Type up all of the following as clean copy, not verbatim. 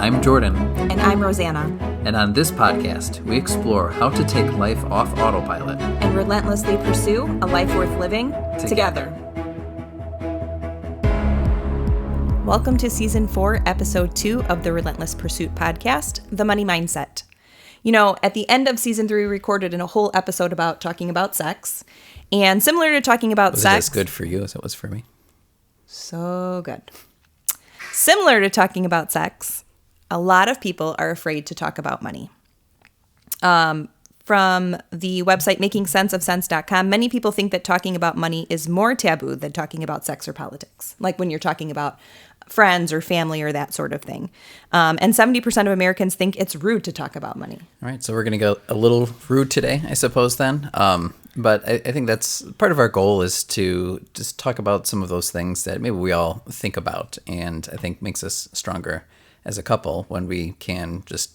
I'm Jordan. And I'm Rosanna. And on this podcast, we explore how to take life off autopilot and relentlessly pursue a life worth living together. Welcome to Season 4, Episode 2 of the Relentless Pursuit podcast, The Money Mindset. You know, at the end of Season 3, we recorded a whole episode about talking about sex. And similar to talking about was sex... Was it as good for you as it was for me? So good. Similar to talking about sex, a lot of people are afraid to talk about money. From the website makingsenseofsense.com, many people think that talking about money is more taboo than talking about sex or politics, like when you're talking about friends or family or that sort of thing. And 70% of Americans think it's rude to talk about money. All right, so we're going to go a little rude today, I suppose, then. But I think that's part of our goal is to just talk about some of those things that maybe we all think about and I think makes us stronger as a couple when we can just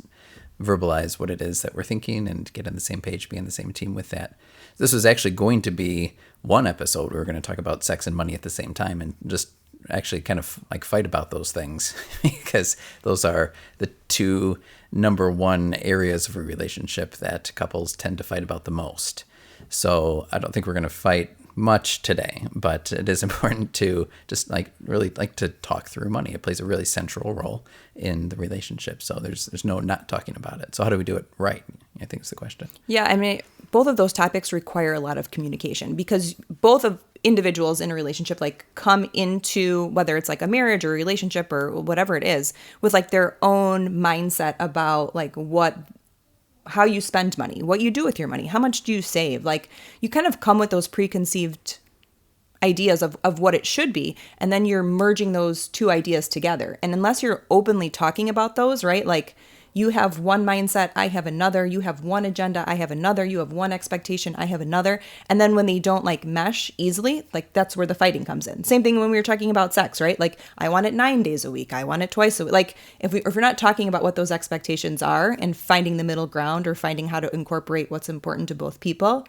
verbalize what it is that we're thinking and get on the same page, be on the same team with that. This was actually going to be one episode where we're going to talk about sex and money at the same time and just actually kind of like fight about those things because those are the two number one areas of a relationship that couples tend to fight about the most. So I don't think we're going to fight much today, but it is important to just really to talk through money. It plays a really central role in the relationship. So there's no not talking about it. So how do we do it right? I think is the question. Yeah, I mean, both of those topics require a lot of communication because both of individuals in a relationship come into whether it's a marriage or a relationship or whatever it is with their own mindset about how you spend money, what you do with your money, how much do you save? You kind of come with those preconceived ideas of what it should be, and then you're merging those two ideas together. And unless you're openly talking about those, right? You have one mindset, I have another, you have one agenda, I have another, you have one expectation, I have another. And then when they don't mesh easily, that's where the fighting comes in. Same thing when we were talking about sex, right? I want it 9 days a week, I want it twice a week. If we're not talking about what those expectations are and finding the middle ground or finding how to incorporate what's important to both people,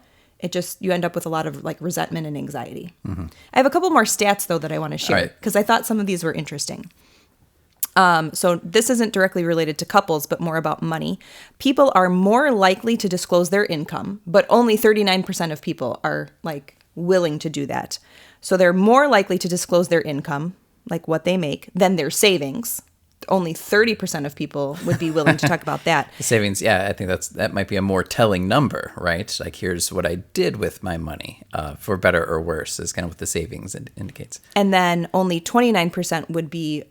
you end up with a lot of resentment and anxiety. Mm-hmm. I have a couple more stats though that I want to share because I thought some of these were interesting. So this isn't directly related to couples, but more about money. People are more likely to disclose their income, but only 39% of people are willing to do that. So they're more likely to disclose their income, what they make, than their savings. Only 30% of people would be willing to talk about that. The savings, yeah, I think that might be a more telling number, right? Here's what I did with my money, for better or worse, is kind of what the savings indicates. And then only 29% would be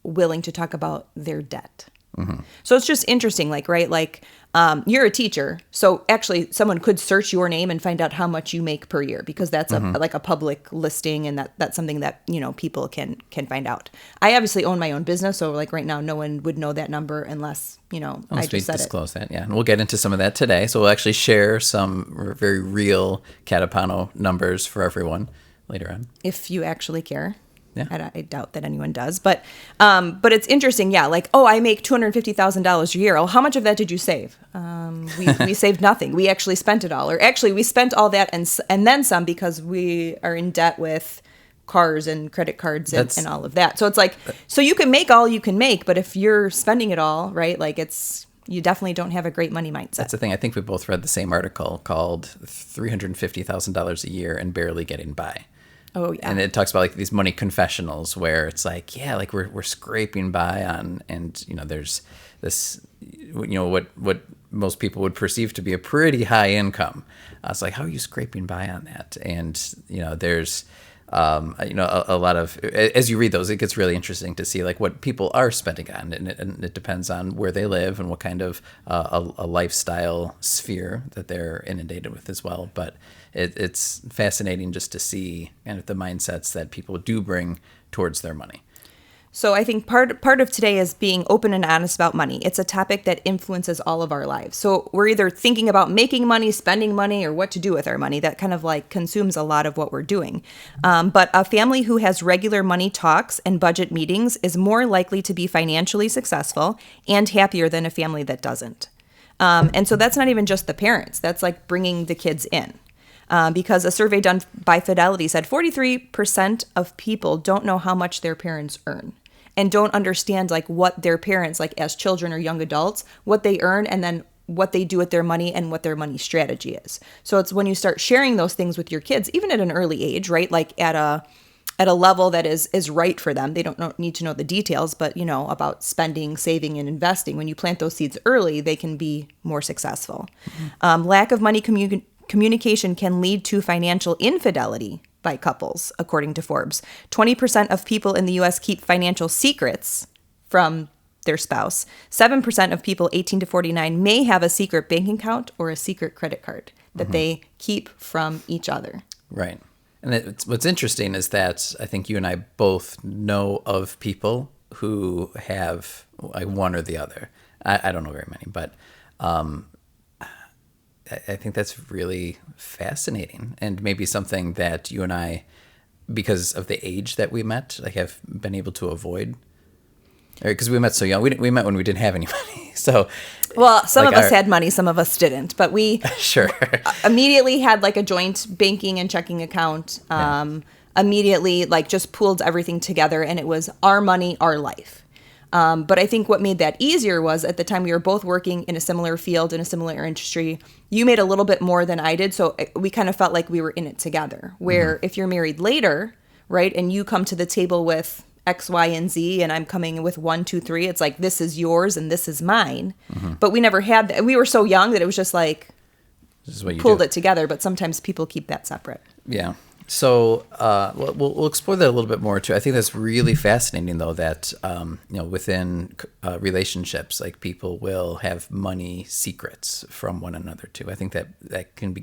willing to talk about their debt. Mm-hmm. So it's just interesting, you're a teacher. So actually someone could search your name and find out how much you make per year because that's a public listing and that's something that, people can find out. I obviously own my own business. So right now, no one would know that number unless, I just said disclose that. Yeah. And we'll get into some of that today. So we'll actually share some very real Catapano numbers for everyone later on. If you actually care. Yeah. I doubt that anyone does, but it's interesting. Yeah. I make $250,000 a year. Oh, how much of that did you save? We saved nothing. We actually spent it all, or actually we spent all that and then some because we are in debt with cars and credit cards and all of that. So it's so you can make all you can make, but if you're spending it all, right? You definitely don't have a great money mindset. That's the thing. I think we both read the same article called $350,000 a year and barely getting by. Oh, yeah. And it talks about these money confessionals where it's we're scraping by on, and there's this, what most people would perceive to be a pretty high income. It's how are you scraping by on that? And, there's, a lot of, as you read those, it gets really interesting to see what people are spending on. And it depends on where they live and what kind of a lifestyle sphere that they're inundated with as well. But it's fascinating just to see kind of the mindsets that people do bring towards their money. So I think part of today is being open and honest about money. It's a topic that influences all of our lives. So we're either thinking about making money, spending money, or what to do with our money. That kind of consumes a lot of what we're doing. But a family who has regular money talks and budget meetings is more likely to be financially successful and happier than a family that doesn't. And so that's not even just the parents. That's bringing the kids in. Because a survey done by Fidelity said 43% of people don't know how much their parents earn. and don't understand like what their parents, like as children or young adults, what they earn and then what they do with their money and what their money strategy is. So it's when you start sharing those things with your kids, even at an early age, right? Like at a level that is right for them. They don't need to know the details, but about spending, saving, and investing. When you plant those seeds early, they can be more successful. Lack of money communication can lead to financial infidelity by couples, according to Forbes. 20% of people in the U.S. keep financial secrets from their spouse. 7% of people 18 to 49 may have a secret bank account or a secret credit card that they keep from each other. Right. And what's interesting is that I think you and I both know of people who have like one or the other. I don't know very many, but I think that's really fascinating, and maybe something that you and I, because of the age that we met, like have been able to avoid. Because we met so young. We met when we didn't have any money. So, well, some of us had money, some of us didn't. But we sure immediately had like a joint banking and checking account. Immediately, like just pooled everything together, and it was our money, our life. But I think what made that easier was at the time we were both working in a similar field, in a similar industry. You made a little bit more than I did, so we kind of felt like we were in it together. Where if you're married later, right, and you come to the table with X, Y, and Z, and I'm coming with 1, 2, 3. It's like, this is yours and this is mine. But we never had that. We were so young that it was just like, this is what you pulled do. it together. But sometimes people keep that separate. Yeah. So we'll explore that a little bit more too. I think that's really fascinating, though, that within relationships, like people will have money secrets from one another too. I think that can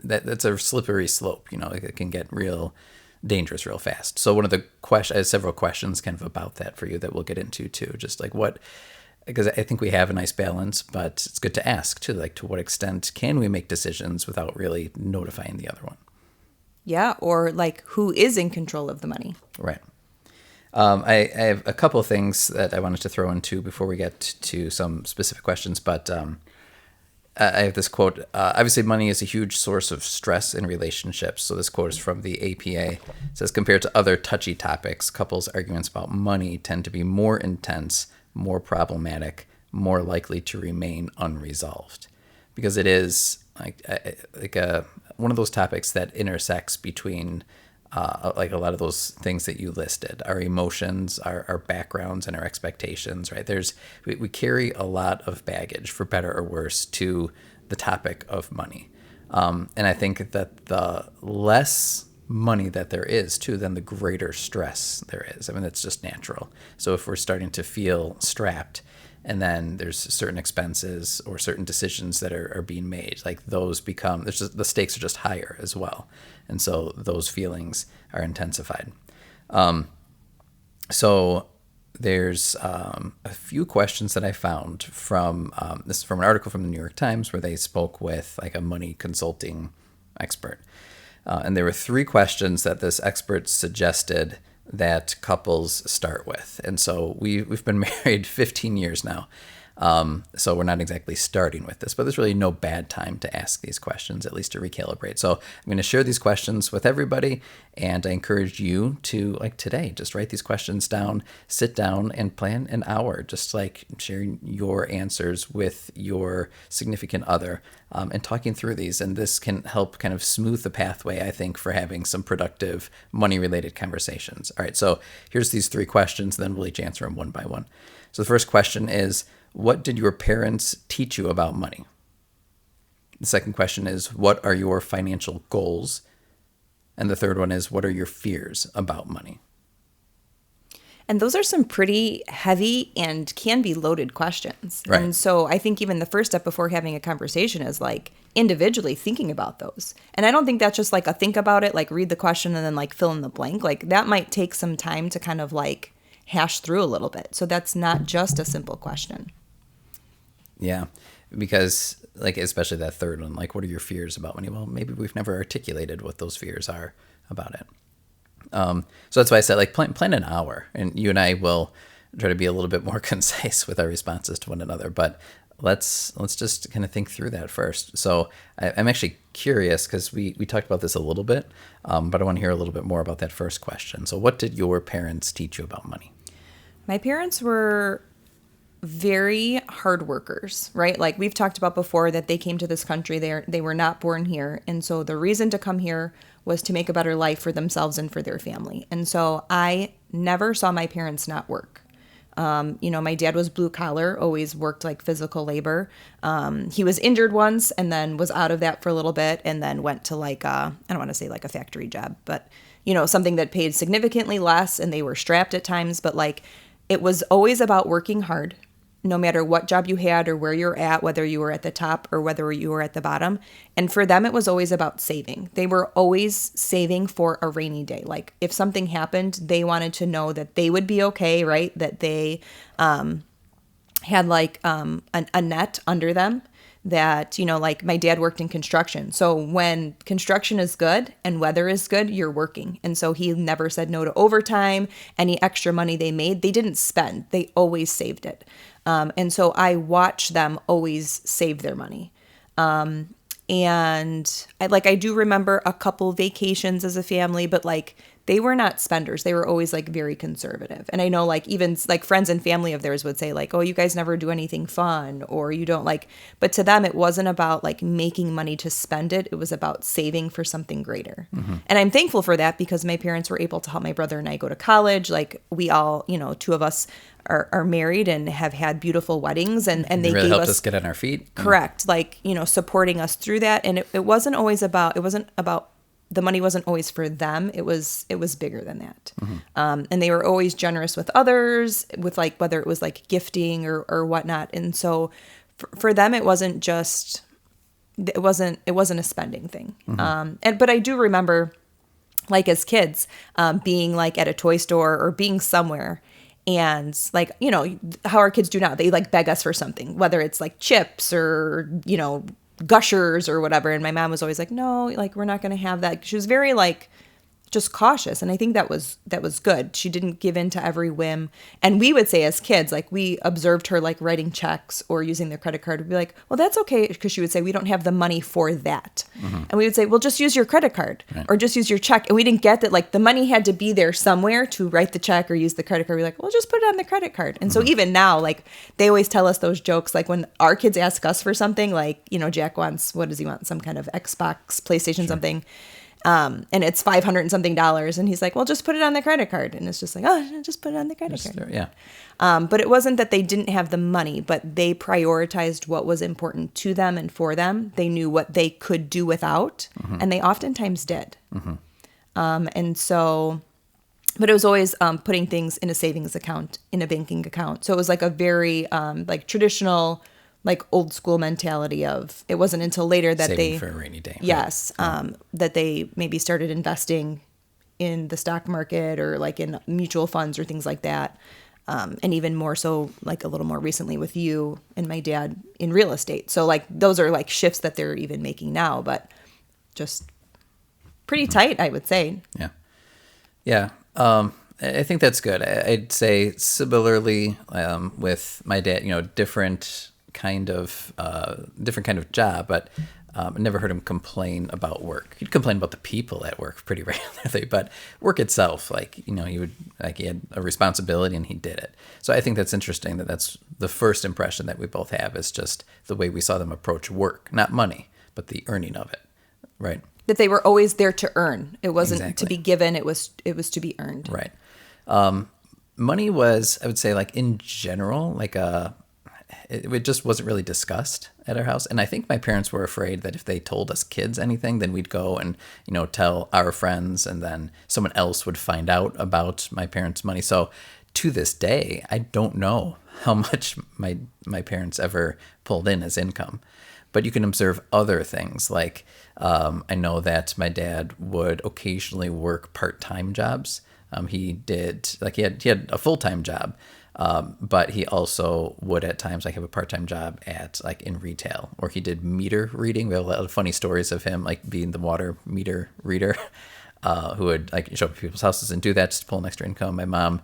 that's a slippery slope. Like it can get real dangerous real fast. So one of the questions, I have several questions kind of about that for you that we'll get into too. Just like because I think we have a nice balance, but it's good to ask too, like to what extent can we make decisions without really notifying the other one? Yeah, or like who is in control of the money? Right. I have a couple of things that I wanted to throw into before we get to some specific questions, but I have this quote. Obviously, money is a huge source of stress in relationships. So this quote is from the APA. It says, compared to other touchy topics, couples' arguments about money tend to be more intense, more problematic, more likely to remain unresolved. Because it is one of those topics that intersects between like a lot of those things that you listed, our emotions, our backgrounds, and our expectations, right? We carry a lot of baggage, for better or worse, to the topic of money. And I think that the less money that there is, too, then the greater stress there is. I mean, that's just natural. So if we're starting to feel strapped, and then there's certain expenses or certain decisions that are being made, like those become, the stakes are just higher as well. And so those feelings are intensified. So there's a few questions that I found from, this is from an article from the New York Times where they spoke with like a money consulting expert. And there were 3 questions that this expert suggested that couples start with. And so we've been married 15 years now. So we're not exactly starting with this, but there's really no bad time to ask these questions, at least to recalibrate. So I'm going to share these questions with everybody, and I encourage you to, like today, just write these questions down, sit down and plan an hour, just like sharing your answers with your significant other and talking through these. And this can help kind of smooth the pathway, I think, for having some productive money-related conversations. All right, so here's these 3 questions, then we'll each answer them one by one. So the first question is, what did your parents teach you about money? The second question is, what are your financial goals? And the third one is, what are your fears about money? And those are some pretty heavy and can be loaded questions. Right. And so I think even the first step before having a conversation is like individually thinking about those. And I don't think that's just like a think about it, like read the question and then like fill in the blank. Like that might take some time to kind of like hash through a little bit. So that's not just a simple question. Yeah, because like especially that third one, like what are your fears about money? Well, maybe we've never articulated what those fears are about it. So that's why I said like plan an hour, and you and I will try to be a little bit more concise with our responses to one another. But let's just kind of think through that first. So I'm actually curious because we talked about this a little bit, but I want to hear a little bit more about that first question. So what did your parents teach you about money? My parents were very hard workers, right? Like we've talked about before that they came to this country, they were not born here. And so the reason to come here was to make a better life for themselves and for their family. And so I never saw my parents not work. My dad was blue collar, always worked like physical labor. He was injured once and then was out of that for a little bit and then went to like I don't want to say like a factory job, but something that paid significantly less and they were strapped at times, but like it was always about working hard no matter what job you had or where you're at, whether you were at the top or whether you were at the bottom. And for them, it was always about saving. They were always saving for a rainy day. Like if something happened, they wanted to know that they would be okay, right? That they had like a net under them that, like my dad worked in construction. So when construction is good and weather is good, you're working. And so he never said no to overtime. Any extra money they made, they didn't spend. They always saved it. And so I watch them always save their money. And I do remember a couple vacations as a family, but like they were not spenders. They were always like very conservative. And I know like even like friends and family of theirs would say like, oh, you guys never do anything fun or you don't like, but to them, it wasn't about like making money to spend it. It was about saving for something greater. Mm-hmm. And I'm thankful for that because my parents were able to help my brother and I go to college. Like we all, two of us are married and have had beautiful weddings and they really gave helped us get on our feet. Correct. Like, supporting us through that. And it wasn't about the money wasn't always for them. It was bigger than that. Mm-hmm. And they were always generous with others with like, whether it was like gifting or whatnot. And so for them, it wasn't a spending thing. Mm-hmm. But I do remember like as kids, being like at a toy store or being somewhere and like, how our kids do now, they like beg us for something, whether it's like chips or, Gushers or whatever. And my mom was always like, no, like, we're not going to have that. She was very like, just cautious. And I think that was good. She didn't give in to every whim. And we would say as kids, like we observed her like writing checks or using their credit card. We'd be like, well, that's okay. Because she would say, we don't have the money for that. Mm-hmm. And we would say, well, just use your credit card or just use your check. And we didn't get that like the money had to be there somewhere to write the check or use the credit card. We're like, well, just put it on the credit card. And so even now, like they always tell us those jokes. Like when our kids ask us for something, like, Jack wants, what does he want? Some kind of Xbox, PlayStation, something. And it's $500 and something. And he's like, well, just put it on the credit card. And it's just like, oh, just put it on the credit card. Yeah. But it wasn't that they didn't have the money, but they prioritized what was important to them and for them. They knew what they could do without, mm-hmm. and they oftentimes did. Mm-hmm. And so, but it was always putting things in a savings account, in a banking account. So it was like a very like traditional, like old school mentality of, it wasn't until later that saving for a rainy day. Yes. Right. That they maybe started investing in the stock market or like in mutual funds or things like that. And even more so like a little more recently with you and my dad in real estate. So like those are like shifts that they're even making now, but just pretty tight, I would say. Yeah. Yeah. I think that's good. I'd say similarly with my dad, different kind of job, but I never heard him complain about work. He'd complain about the people at work pretty regularly, but work itself, like, he would, like, he had a responsibility and he did it. So I think that's interesting that's the first impression that we both have is just the way we saw them approach work, not money, but the earning of it, right? That they were always there to earn. It wasn't Exactly. to be given. It was to be earned. Right. Money was, I would say, like in general, like it just wasn't really discussed at our house. And I think my parents were afraid that if they told us kids anything, then we'd go and, tell our friends and then someone else would find out about my parents' money. So to this day, I don't know how much my parents ever pulled in as income. But you can observe other things. Like I know that my dad would occasionally work part-time jobs. He had a full-time job. But he also would at times like have a part-time job at like in retail, or he did meter reading. We have a lot of funny stories of him like being the water meter reader, who would like show up at people's houses and do that just to pull an extra income. My mom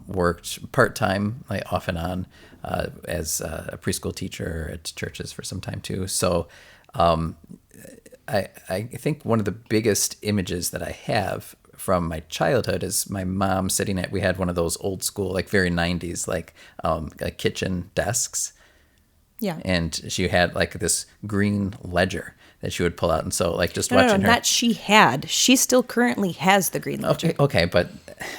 worked part-time, like off and on, as a preschool teacher at churches for some time too. So I think one of the biggest images that I have from my childhood is my mom sitting at, we had one of those old school, like very 90s, like kitchen desks. Yeah. And she had like this green ledger that she would pull out. And so like just No, watching her. not she had. She still currently has the green ledger. Okay, but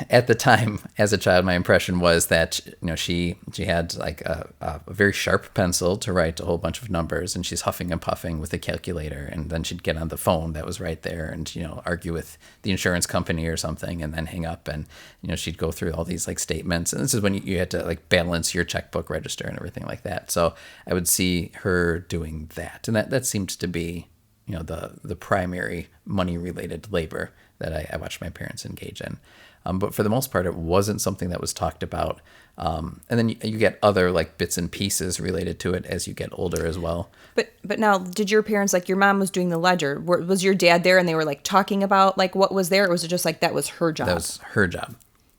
at the time, as a child, my impression was that she had like a very sharp pencil to write a whole bunch of numbers, and she's huffing and puffing with a calculator, and then she'd get on the phone that was right there, and argue with the insurance company or something, and then hang up, and she'd go through all these like statements, and this is when you had to like balance your checkbook register and everything like that. So I would see her doing that, and that seemed to be the primary money related labor that I watched my parents engage in. But for the most part, it wasn't something that was talked about. And then you get other like bits and pieces related to it as you get older as well. But now, did your parents, like your mom was doing the ledger, was your dad there and they were like talking about like what was there, or was it just like that was her job? That was her job.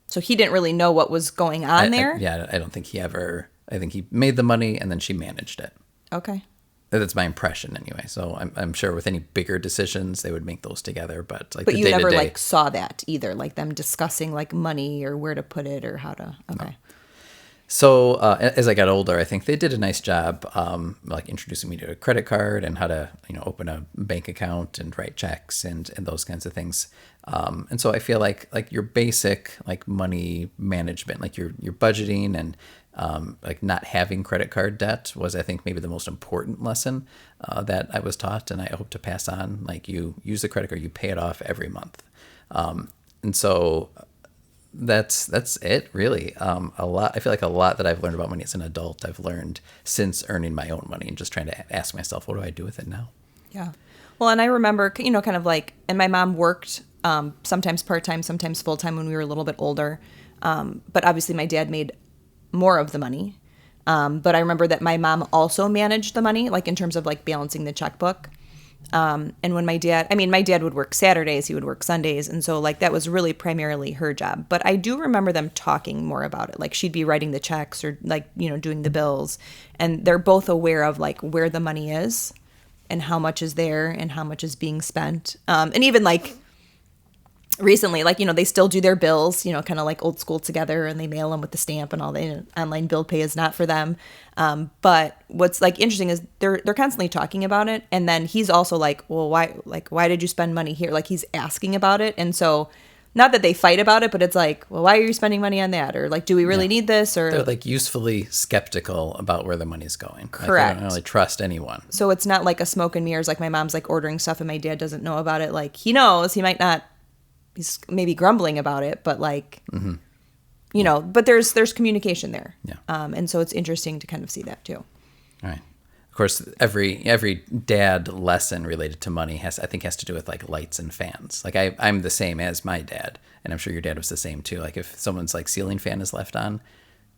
So he didn't really know what was going on there? I don't think I think he made the money and then she managed it. Okay. That's my impression anyway. So I'm sure with any bigger decisions, they would make those together. But like, but you never like saw that either, like them discussing like money or where to put it or how to. Okay. No. So as I got older, I think they did a nice job, like introducing me to a credit card and how to open a bank account and write checks and those kinds of things. And so I feel like your basic like money management, like your budgeting and like not having credit card debt was, I think, maybe the most important lesson that I was taught, and I hope to pass on. Like, you use the credit card, you pay it off every month, and so that's it really. A lot. I feel like a lot that I've learned about money as an adult, I've learned since earning my own money and just trying to ask myself, what do I do with it now? Yeah. Well, and I remember, kind of like, and my mom worked sometimes part-time, sometimes full-time when we were a little bit older, but obviously my dad made more of the money. But I remember that my mom also managed the money, like in terms of like balancing the checkbook. And when my dad would work Saturdays, he would work Sundays. And so like that was really primarily her job. But I do remember them talking more about it. Like she'd be writing the checks or like, doing the bills. And they're both aware of like where the money is and how much is there and how much is being spent. And even like recently, like, they still do their bills, kind of like old school together, and they mail them with the stamp and all. The online bill pay is not for them. But what's like interesting is they're constantly talking about it. And then he's also like, well, why did you spend money here? Like he's asking about it. And so not that they fight about it, but it's like, well, why are you spending money on that? Or like, do we really need this? Or they're like usefully skeptical about where the money's going. Correct. Like, they don't really trust anyone. So it's not like a smoke and mirrors. Like my mom's like ordering stuff and my dad doesn't know about it. Like he knows, he might not. He's maybe grumbling about it, but like, but there's communication there. Yeah. And so it's interesting to kind of see that too. All right. Of course, every dad lesson related to money has to do with like lights and fans. Like I'm the same as my dad, and I'm sure your dad was the same too. Like if someone's like ceiling fan is left on,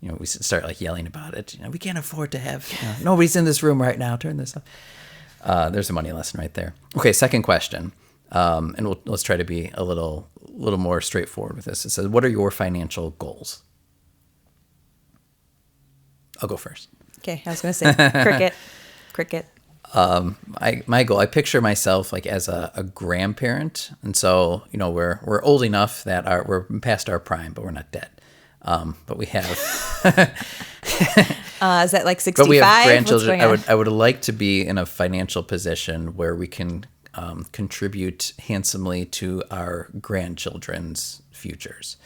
we start like yelling about it. We can't afford to have, nobody's in this room right now. Turn this off. There's a money lesson right there. Okay. Second question. And let's try to be a little more straightforward with this. It says, what are your financial goals? I'll go first. Okay. I was going to say cricket. My goal, I picture myself like as a grandparent. And so, we're old enough that we're past our prime, but we're not dead. But we have, is that like 65? But we have grandchildren. I would like to be in a financial position where we can contribute handsomely to our grandchildren's futures,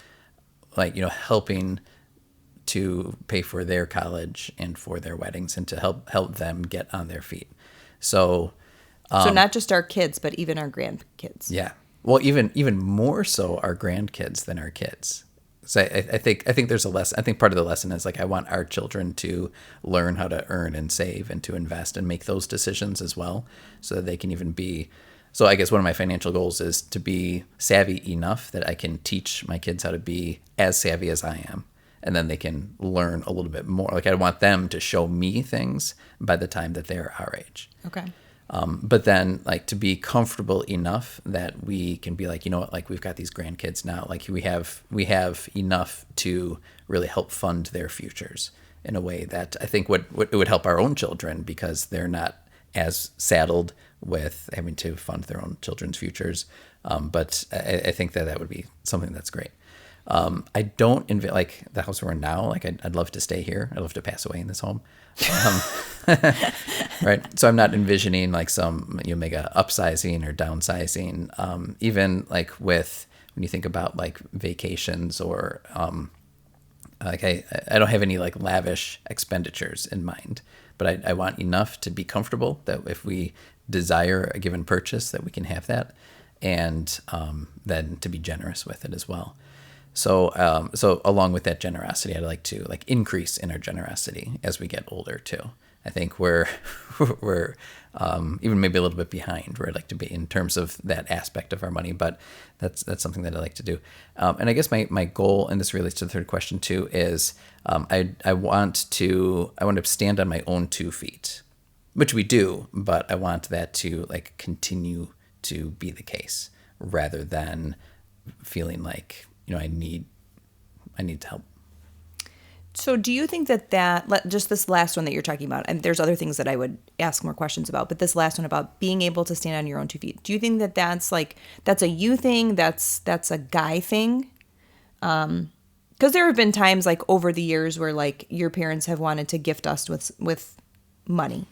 like helping to pay for their college and for their weddings and to help them get on their feet. So not just our kids, but even our grandkids. Yeah, well, even more so our grandkids than our kids. So I think there's a lesson. I think part of the lesson is like I want our children to learn how to earn and save and to invest and make those decisions as well, so that they can even be. So I guess one of my financial goals is to be savvy enough that I can teach my kids how to be as savvy as I am, and then they can learn a little bit more. Like I want them to show me things by the time that they're our age. Okay. But then like to be comfortable enough that we can be like, like we've got these grandkids now, like we have enough to really help fund their futures in a way that I think it would help our own children, because they're not as saddled with having to fund their own children's futures. But I think that would be something that's great. I don't like the house we're in now. Like I'd love to stay here. I'd love to pass away in this home. Right. So I'm not envisioning like some, mega upsizing or downsizing. Even like with, when you think about like vacations or, like I don't have any like lavish expenditures in mind, but I want enough to be comfortable that if we desire a given purchase that we can have that, and then to be generous with it as well. So so along with that generosity, I'd like to like increase in our generosity as we get older too. I think we're even maybe a little bit behind where I'd like to be in terms of that aspect of our money, but that's something that I like to do. And I guess my goal, and this relates to the third question too, is I want to stand on my own 2 feet, which we do, but I want that to like continue to be the case rather than feeling like, I need help. So do you think that just this last one that you're talking about, and there's other things that I would ask more questions about, but this last one about being able to stand on your own 2 feet, do you think that that's a you thing, that's a guy thing? Because there have been times like over the years where like your parents have wanted to gift us with money,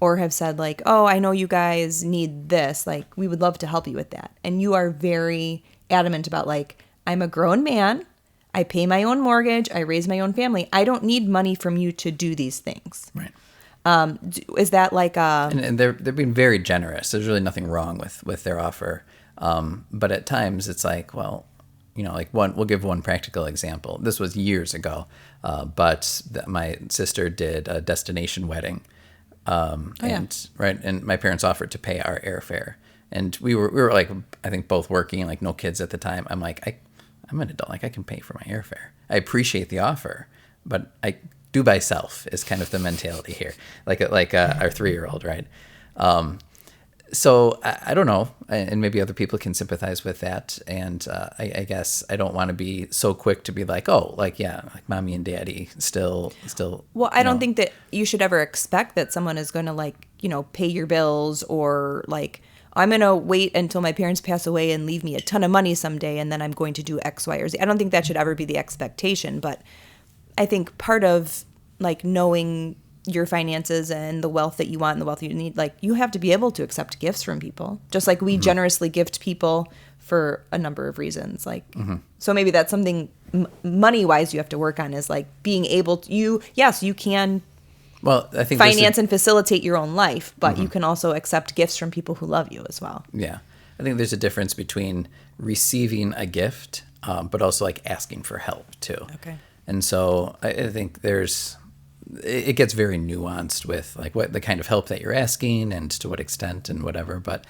or have said like, oh, I know you guys need this, like we would love to help you with that. And you are very adamant about like, I'm a grown man. I pay my own mortgage. I raise my own family. I don't need money from you to do these things. Right. Is that like And they're being very generous. There's really nothing wrong with their offer. But at times it's like, well, like we'll give one practical example. This was years ago, but my sister did a destination wedding, and my parents offered to pay our airfare, and we were like, I think both working, like no kids at the time. I'm like, I'm an adult. Like I can pay for my airfare. I appreciate the offer, but I do by self is kind of the mentality here. Like our 3-year-old, right? So I don't know, and maybe other people can sympathize with that. And I guess I don't want to be so quick to be like, oh, like yeah, like mommy and daddy still. Well, I don't think that you should ever expect that someone is going to like pay your bills, or like, I'm going to wait until my parents pass away and leave me a ton of money someday, and then I'm going to do X, Y, or Z. I don't think that should ever be the expectation, but I think part of like knowing your finances and the wealth that you want and the wealth you need, like you have to be able to accept gifts from people, just like we generously gift people for a number of reasons. Like, so maybe that's something money-wise you have to work on, is like being able to, you can I think finance and facilitate your own life, but you can also accept gifts from people who love you as well. Yeah. I think there's a difference between receiving a gift, but also like asking for help too. Okay. And so I think it gets very nuanced with like what the kind of help that you're asking and to what extent and whatever. But,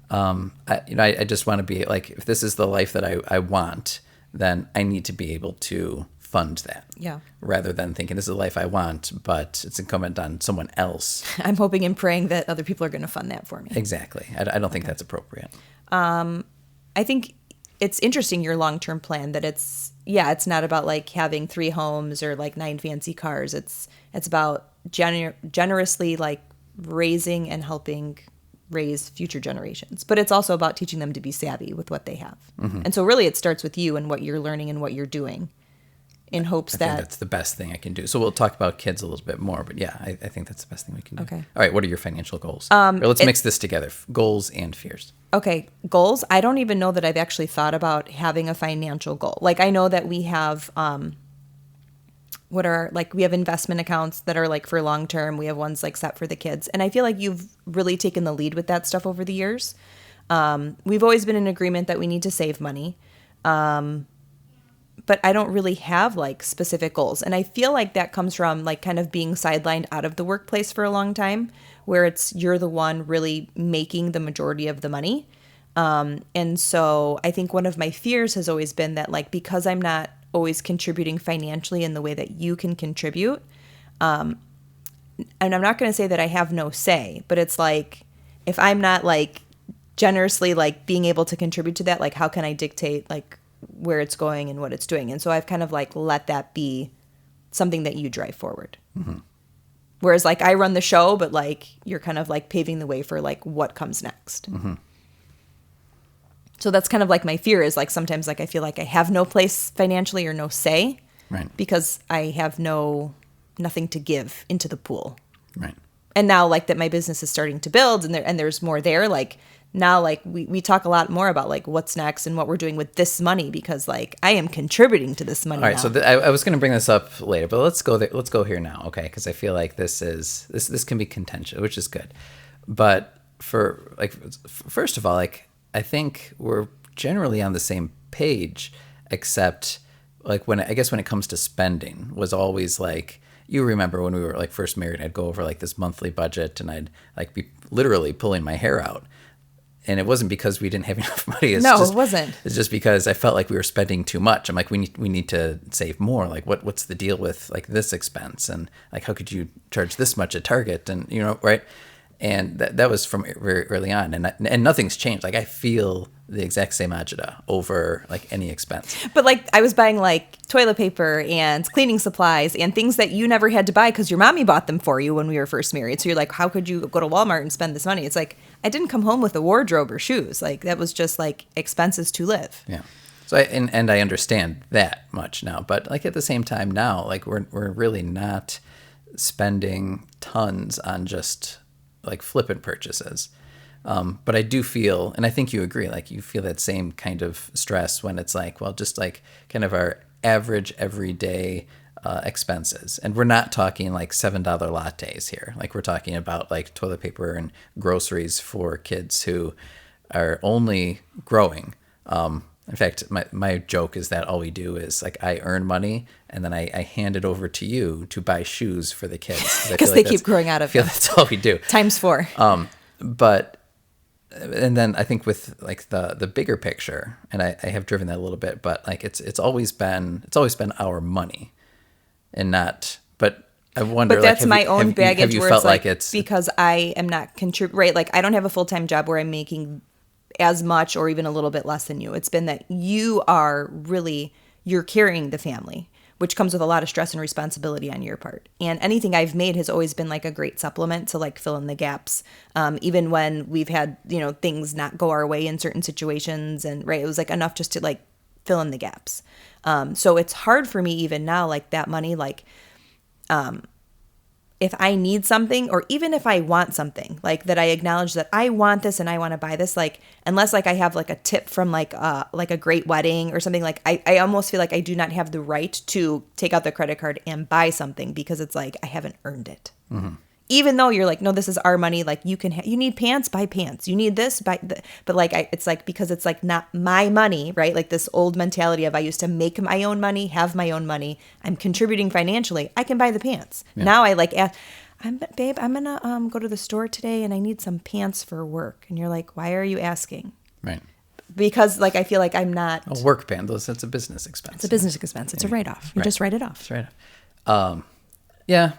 I just want to be like, if this is the life that I want, then I need to be able to fund that. Yeah. Rather than thinking this is the life I want, but it's incumbent on someone else. I'm hoping and praying that other people are going to fund that for me. Exactly. I don't think that's appropriate. I think it's interesting, your long-term plan, that it's not about like having 3 homes or like 9 fancy cars. It's about generously like raising and helping raise future generations. But it's also about teaching them to be savvy with what they have. And so really it starts with you and what you're learning and what you're doing, in hopes I think that's the best thing I can do. So we'll talk about kids a little bit more, but yeah, I think that's the best thing we can do. Okay. All right. What are your financial goals? Let's mix this together. Goals and fears. Okay. Goals. I don't even know that I've actually thought about having a financial goal. Like I know that we have, we have investment accounts that are like for long term. We have ones like set for the kids. And I feel like you've really taken the lead with that stuff over the years. We've always been in agreement that we need to save money. But I don't really have like specific goals. And I feel like that comes from like kind of being sidelined out of the workplace for a long time, where you're the one really making the majority of the money. And so I think one of my fears has always been that like, because I'm not always contributing financially in the way that you can contribute, and I'm not going to say that I have no say, but it's like, if I'm not like generously like being able to contribute to that, like how can I dictate like where it's going and what it's doing? And so I've kind of like let that be something that you drive forward. Whereas like I run the show, but like you're kind of like paving the way for like what comes next. So that's kind of like my fear is like sometimes like I feel like I have no place financially or no say, Right. because I have nothing to give into the pool. Right. And now like that my business is starting to build and there's more there, like now like we talk a lot more about like what's next and what we're doing with this money, because like I am contributing to this money. All right, now. so I was going to bring this up later, but let's go there. Let's go here now, okay? Because I feel like this can be contentious, which is good. But for like, first of all, like I think we're generally on the same page, except like when it comes to spending was always like, you remember when we were like first married, I'd go over like this monthly budget and I'd like be literally pulling my hair out. And it wasn't because we didn't have enough money. It wasn't. It's just because I felt like we were spending too much. I'm like, we need to save more. Like, what's the deal with like this expense? And like, how could you charge this much at Target? And right. And that was from very early on. And nothing's changed. Like I feel the exact same agita over like any expense. But like I was buying like toilet paper and cleaning supplies and things that you never had to buy because your mommy bought them for you when we were first married. So you're like, how could you go to Walmart and spend this money? It's like, I didn't come home with a wardrobe or shoes. Like that was just like expenses to live. Yeah. So and I understand that much now, but like at the same time now, like we're really not spending tons on just like flippant purchases. But I do feel, and I think you agree, like you feel that same kind of stress when it's like, well, just like kind of our average everyday expenses. And we're not talking like $7 lattes here. Like we're talking about like toilet paper and groceries for kids who are only growing. In fact, my joke is that all we do is like I earn money and then I hand it over to you to buy shoes for the kids. Because they keep growing out of I feel them. that's all we do. Times 4. But, and then I think with like the bigger picture, and I have driven that a little bit, but like it's always been our money and not, but I wonder, but that's like, my own baggage have you where felt it's like it's because I am not right? Like I don't have a full-time job where I'm making as much or even a little bit less than you. It's been that you're carrying the family, which comes with a lot of stress and responsibility on your part. And anything I've made has always been like a great supplement to like fill in the gaps. Even when we've had, things not go our way in certain situations, and right, it was like enough just to like fill in the gaps. So it's hard for me even now, like that money, like, if I need something or even if I want something, like that I acknowledge that I want this and I want to buy this, like unless like I have like a tip from like a great wedding or something, like I almost feel like I do not have the right to take out the credit card and buy something because it's like I haven't earned it. Mm-hmm. Even though you're like, no, this is our money. Like you need pants, buy pants. You need this, but like it's like because it's like not my money, right? Like this old mentality of I used to make my own money, have my own money. I'm contributing financially. I can buy the pants. Yeah. Now I like, babe, I'm gonna go to the store today and I need some pants for work. And you're like, why are you asking? Right. Because like I feel like I'm not a work band. That's a business expense. It's a business expense. It's a write-off. You just write it off. It's write off. Yeah.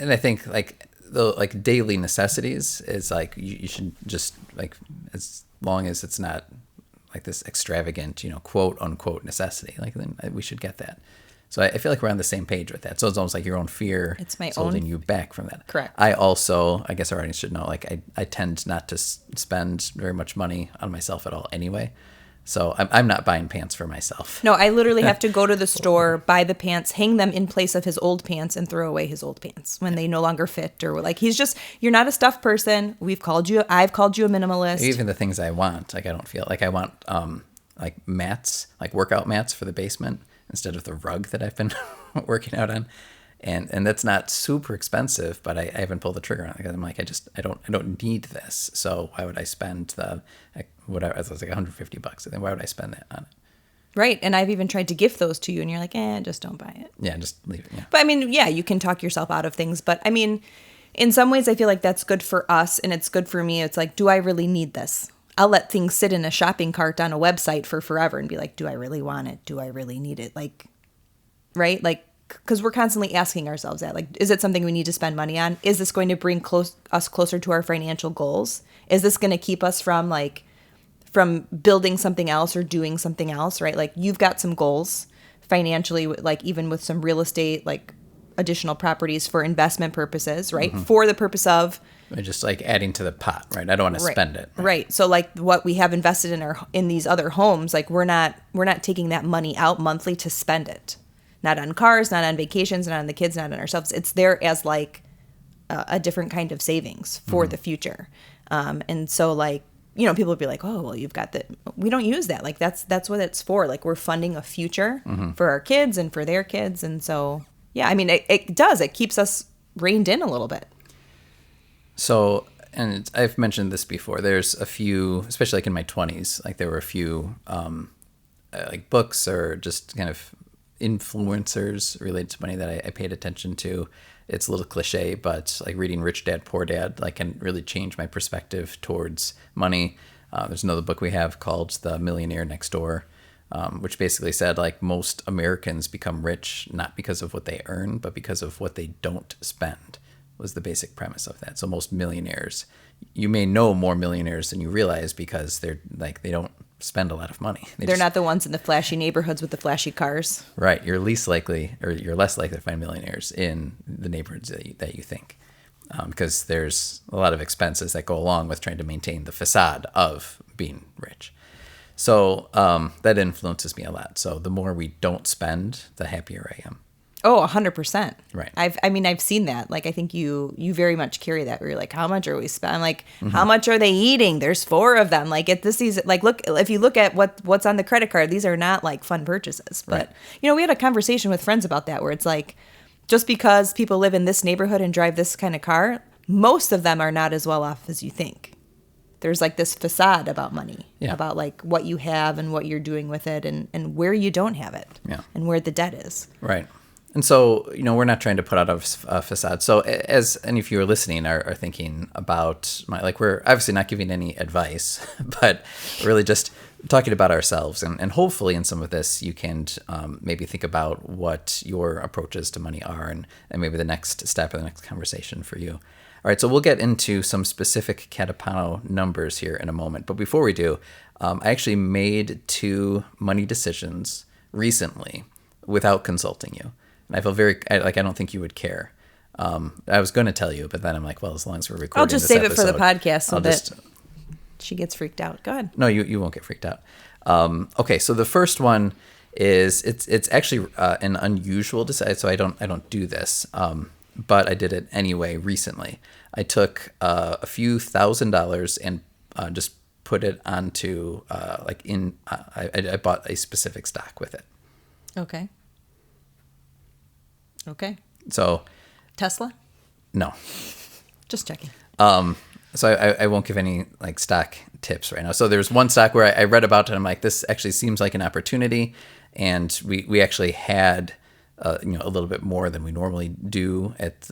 And I think like the like daily necessities is like you should just like, as long as it's not like this extravagant, quote unquote necessity, like then we should get that. So I feel like we're on the same page with that. So it's almost like your own fear is holding you back from that. Correct. I also, I guess our audience should know, like I tend not to spend very much money on myself at all anyway. So I'm not buying pants for myself. No, I literally have to go to the store, buy the pants, hang them in place of his old pants, and throw away his old pants when they no longer fit. Or like you're not a stuff person. I've called you a minimalist. Even the things I want, like I don't feel like I want like mats, like workout mats for the basement instead of the rug that I've been working out on. And that's not super expensive, but I haven't pulled the trigger on it because I'm like, I don't need this. So why would I spend whatever? It was like $150. And then why would I spend that on it? Right. And I've even tried to gift those to you and you're like, just don't buy it. Yeah, just leave it. Yeah. But I mean, yeah, you can talk yourself out of things. But I mean, in some ways, I feel like that's good for us and it's good for me. It's like, do I really need this? I'll let things sit in a shopping cart on a website for forever and be like, do I really want it? Do I really need it? Like, right? Like, because we're constantly asking ourselves that, like, is it something we need to spend money on? Is this going to bring us closer to our financial goals? Is this going to keep us from building something else or doing something else, right? Like you've got some goals financially, like even with some real estate, like additional properties for investment purposes, right? For the purpose of Just like adding to the pot, right? I don't want to spend it. Right. So like what we have invested in these other homes, like we're not taking that money out monthly to spend it. Not on cars, not on vacations, not on the kids, not on ourselves. It's there as like a different kind of savings for the future. And so like, people would be like, oh, well, you've got we don't use that. Like that's what it's for. Like we're funding a future for our kids and for their kids. And so, yeah, I mean, it does. It keeps us reined in a little bit. So, and I've mentioned this before, there's a few, especially like in my 20s, like there were a few like books or just kind of influencers related to money that I paid attention to. It's a little cliche, but like reading Rich Dad, Poor Dad, like can really change my perspective towards money. There's another book we have called The Millionaire Next Door, which basically said like most Americans become rich not because of what they earn, but because of what they don't spend. Was the basic premise of that. So most millionaires, you may know more millionaires than you realize because they're like, they don't spend a lot of money. They're not the ones in the flashy neighborhoods with the flashy cars. Right. You're less likely to find millionaires in the neighborhoods that you think. Because there's a lot of expenses that go along with trying to maintain the facade of being rich. So that influences me a lot. So the more we don't spend, the happier I am. Oh, 100%. Right. I've seen that. Like, I think you very much carry that where you're like, how much are we spending? I'm like, how much are they eating? There's 4 of them. Like at this season, like look, if you look at what's on the credit card, these are not like fun purchases. But, we had a conversation with friends about that where it's like, just because people live in this neighborhood and drive this kind of car, most of them are not as well off as you think. There's like this facade about money, about like what you have and what you're doing with it and where you don't have it and where the debt is. Right. And so, we're not trying to put out a facade. So as any of you are listening are thinking about we're obviously not giving any advice, but really just talking about ourselves. And hopefully in some of this, you can maybe think about what your approaches to money are and maybe the next step or the next conversation for you. All right, so we'll get into some specific Catapano numbers here in a moment. But before we do, I actually made 2 money decisions recently without consulting you. And I feel I don't think you would care. I was going to tell you, but then I'm like, well, as long as we're recording, I'll just save it for the podcast so that she gets freaked out. Go ahead. No, you won't get freaked out. Okay, so the first one is it's actually an unusual decision. So I don't do this, but I did it anyway recently. I took a few $1,000s and just put it onto I bought a specific stock with it. Okay. So Tesla? No. Just checking. So I won't give any like stock tips right now. So there's one stock where I read about it and I'm like, this actually seems like an opportunity. And we actually had a little bit more than we normally do it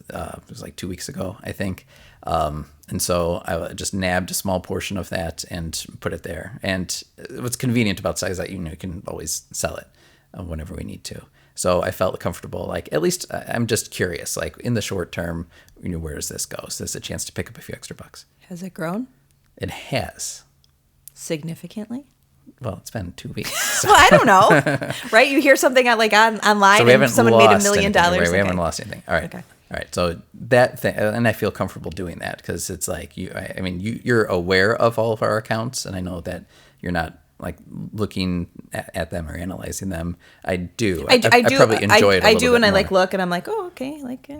was like 2 weeks ago, I think. And so I just nabbed a small portion of that and put it there. And what's convenient about stock is that you can always sell it whenever we need to. So I felt comfortable, like at least I'm just curious, like in the short term, where does this go? So this is a chance to pick up a few extra bucks. Has it grown? It has. Significantly? Well, it's been 2 weeks. So. Well, I don't know, right? You hear something online so and someone made $1 million. Right? We haven't lost anything. All right. Okay. All right. So that thing, and I feel comfortable doing that because it's like you're aware of all of our accounts, and I know that you're not like looking at them or analyzing them. I do. I do. Probably enjoy it. I do, and I like look, and I'm like, oh, okay, like.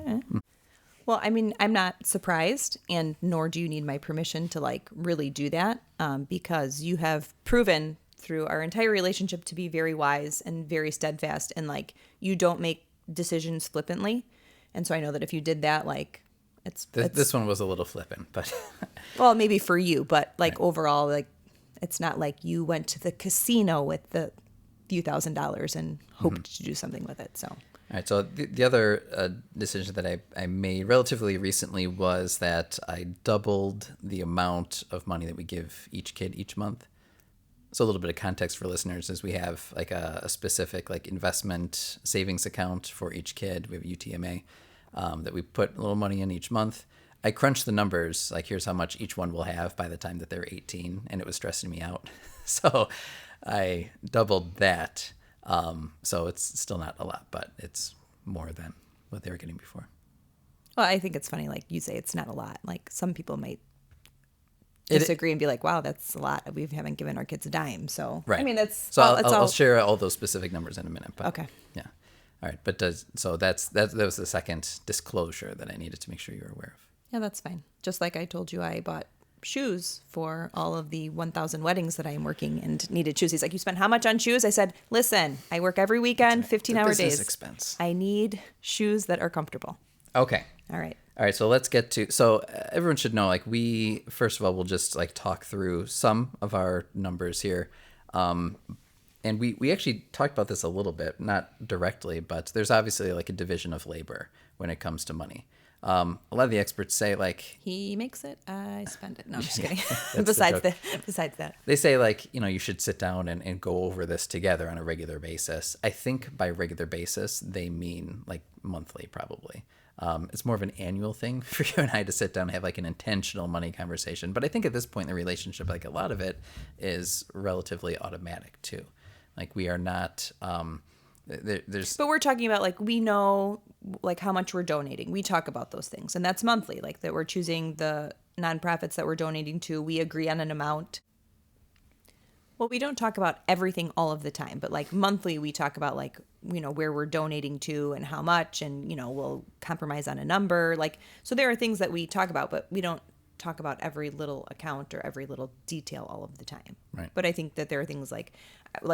Well, I mean, I'm not surprised, and nor do you need my permission to like really do that, because you have proven through our entire relationship to be very wise and very steadfast, and like you don't make decisions flippantly, and so I know that if you did that, like. This one was a little flippant, but. Well, maybe for you, but like right. Overall, like. It's not like you went to the casino with the few $1,000s and hoped to do something with it. So, all right. So the other decision that I made relatively recently was that I doubled the amount of money that we give each kid each month. So a little bit of context for listeners is we have like a specific like investment savings account for each kid. We have a UTMA that we put a little money in each month. I crunched the numbers, like here's how much each one will have by the time that they're 18, and it was stressing me out. So I doubled that. So it's still not a lot, but it's more than what they were getting before. Well, I think it's funny, like you say, it's not a lot. Like some people might It- disagree and be like, "Wow, that's a lot. We haven't given our kids a dime." So Right. I mean, that's So all. I'll share all those specific numbers in a minute. But Okay. Yeah. All right. But that was the second disclosure that I needed to make sure you were aware of. Yeah, that's fine. Just like I told you, I bought shoes for all of the 1,000 weddings that I am working and needed shoes. He's like, "You spent how much on shoes?" I said, "Listen, I work every weekend, 15-hour Business days. expense. I need shoes that are comfortable." Okay. All right. All right, so let's get to, so everyone should know, like, we, first of all, we'll just, like, talk through some of our numbers here. And we actually talked about this a little bit, not directly, but there's obviously, like, a division of labor when it comes to money. A lot of the experts say, like, He makes it, I spend it. No, I'm just kidding. the Besides that. they say, like, you should sit down and go over this together on a regular basis. I think by regular basis, they mean, like, monthly, probably. It's more of an annual thing for you and I to sit down and have like an intentional money conversation. But I think at this point in the relationship, like a lot of it is relatively automatic too. Like we are not, there's. But we're talking about like, we know like how much we're donating. We talk about those things and that's monthly, like that we're choosing the nonprofits that we're donating to. We agree on an amount. Well, we don't talk about everything all of the time, but like monthly we talk about like, where we're donating to and how much, and, we'll compromise on a number. Like, so there are things that we talk about, but we don't talk about every little account or every little detail all of the time. Right. But I think that there are things like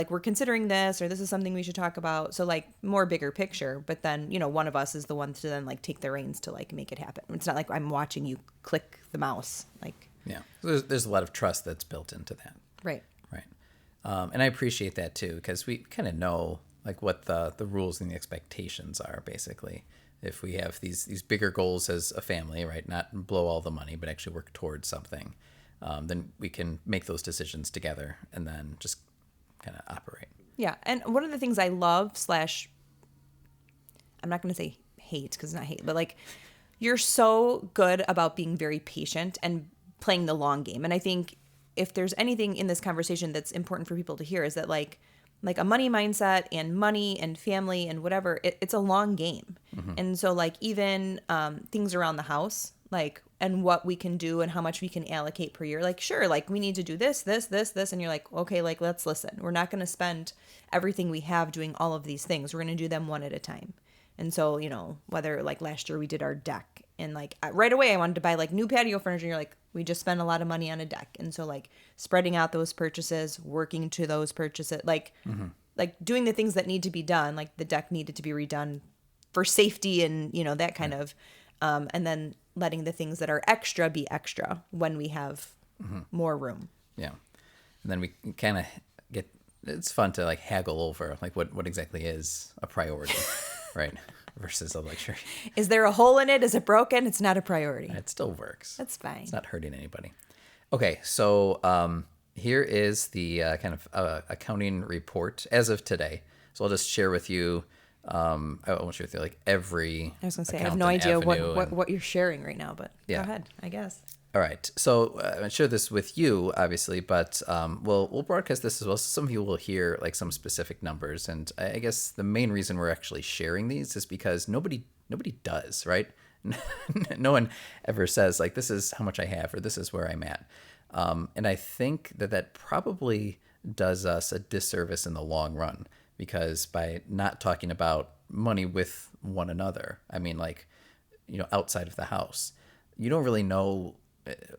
we're considering this, or this is something we should talk about. So like more bigger picture, but then, one of us is the one to then like take the reins to like make it happen. It's not like I'm watching you click the mouse. Like, Yeah. There's a lot of trust that's built into that. right. Right. And I appreciate that too, because we kind of know like what the rules and the expectations are basically. If we have these bigger goals as a family, right, not blow all the money, but actually work towards something, then we can make those decisions together and then just kind of operate. Yeah. And one of the things I love / I'm not going to say hate because it's not hate, but like you're so good about being very patient and playing the long game. And I think if there's anything in this conversation that's important for people to hear is that like a money mindset and money and family and whatever, it's a long game. Mm-hmm. And so like even things around the house, like, and what we can do and how much we can allocate per year, like, sure, like we need to do this. And you're like, okay, like, let's listen. We're not going to spend everything we have doing all of these things. We're going to do them one at a time. And so, whether like last year we did our deck and like right away I wanted to buy like new patio furniture. And you're like, we just spent a lot of money on a deck. And so like spreading out those purchases, working to those purchases, like, mm-hmm. like doing the things that need to be done. Like the deck needed to be redone for safety and, that kind of, and then letting the things that are extra be extra when we have mm-hmm. more room. Yeah. And then we kind of it's fun to like haggle over like what exactly is a priority. Right. Versus a luxury. Is there a hole in it? Is it broken? It's not a priority. It still works. That's fine. It's not hurting anybody. Okay. So here is the kind of accounting report as of today. So I'll just share with you. I won't share with you like every. I was going to say, I have no idea what you're sharing right now, but yeah. Go ahead, I guess. All right. So I share this with you, obviously, but we'll broadcast this as well. So some of you will hear like some specific numbers, and I guess the main reason we're actually sharing these is because nobody does, right? No one ever says like this is how much I have or this is where I'm at, and I think that probably does us a disservice in the long run because by not talking about money with one another, I mean like outside of the house, you don't really know.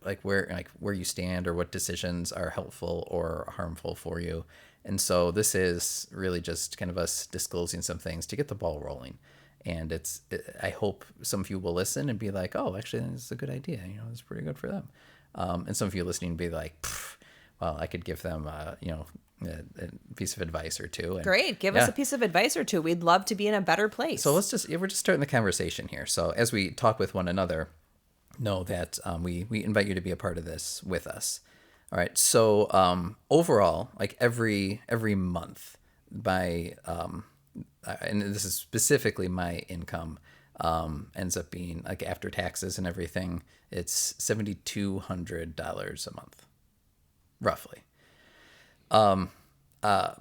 Like where you stand or what decisions are helpful or harmful for you. And so this is really just kind of us disclosing some things to get the ball rolling. And I hope some of you will listen and be like, oh, actually, this is a good idea. It's pretty good for them. And some of you listening be like, well, I could give them, a piece of advice or two. And, great. Give us a piece of advice or two. We'd love to be in a better place. So we're just starting the conversation here. So as we talk with one another, know that we invite you to be a part of this with us. All right. So overall, like every month by and this is specifically my income ends up being like after taxes and everything, it's $7,200 a month, roughly.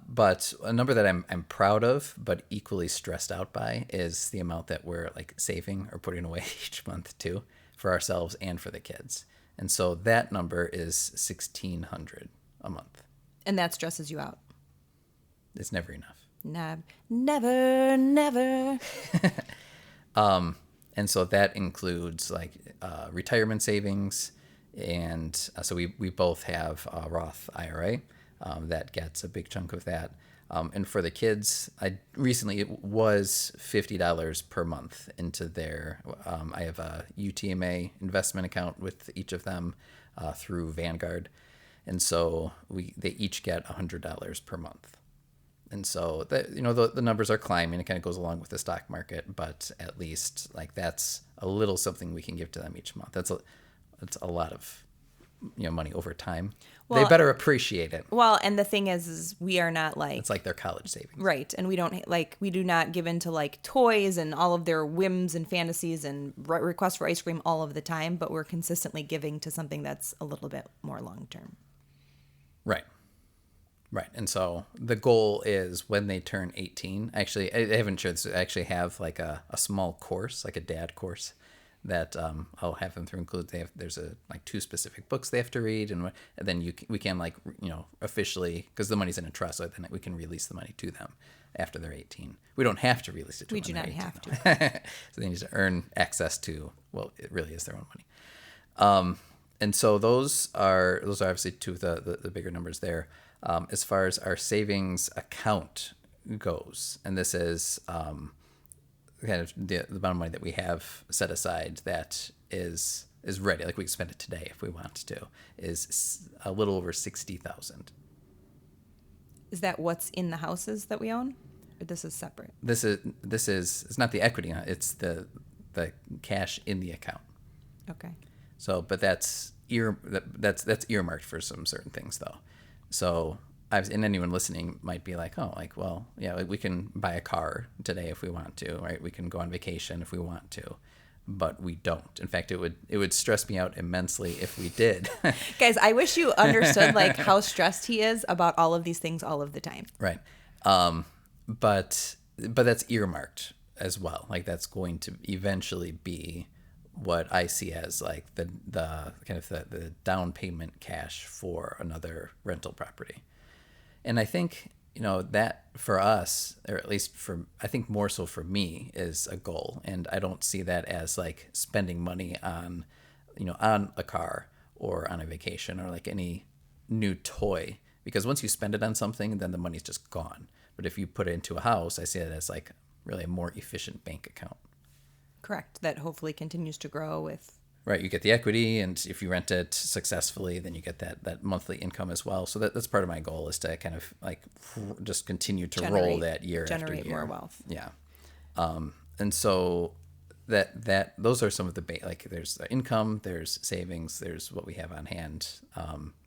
But a number that I'm proud of, but equally stressed out by, is the amount that we're like saving or putting away each month too, for ourselves and for the kids. And so that number is $1,600 a month. And that stresses you out. It's never enough. Never, never. And so that includes like retirement savings, and so we both have a Roth IRA that gets a big chunk of that. And for the kids, it was $50 per month into their. I have a UTMA investment account with each of them through Vanguard, and so they each get $100 per month. And so the numbers are climbing. It kind of goes along with the stock market, but at least like that's a little something we can give to them each month. That's a lot of money over time. They better appreciate it. Well, and the thing is we are not like, it's like their college savings, right? And we do not give into like toys and all of their whims and fantasies and requests for ice cream all of the time, but we're consistently giving to something that's a little bit more long term. Right. And so the goal is when they turn 18, actually, I haven't shared this, I actually have like a small course, like a dad course that I'll have them through include. There's like 2 specific books they have to read. And then we can like, officially, because the money's in a trust, so then we can release the money to them after they're 18. We don't have to release it to them. We do not have to. So they need to earn access to, well, it really is their own money. And so those are obviously 2 of the bigger numbers there. As far as our savings account goes, and this is kind of the amount of money that we have set aside that is ready, like we can spend it today if we want to, is a little over $60,000. Is that what's in the houses that we own, or this is separate? This is it's not the equity, it's the cash in the account. Okay. So, but that's earmarked for some certain things though. So, and anyone listening might be like, oh, like, well, yeah, like we can buy a car today if we want to, right? We can go on vacation if we want to, but we don't. In fact, it would stress me out immensely if we did. Guys, I wish you understood like how stressed he is about all of these things all of the time. Right. But that's earmarked as well. Like that's going to eventually be what I see as like the kind of the down payment cash for another rental property. And I think, that for us, or at least I think more so for me, is a goal. And I don't see that as like spending money on, on a car or on a vacation or like any new toy, because once you spend it on something, then the money's just gone. But if you put it into a house, I see it as like really a more efficient bank account. Correct. That hopefully continues to grow with. Right. You get the equity, and if you rent it successfully, then you get that monthly income as well. So that's part of my goal, is to kind of like just continue to roll that year after year. Generate more wealth. Yeah. And so those are some of the like there's the income, there's savings, there's what we have on hand.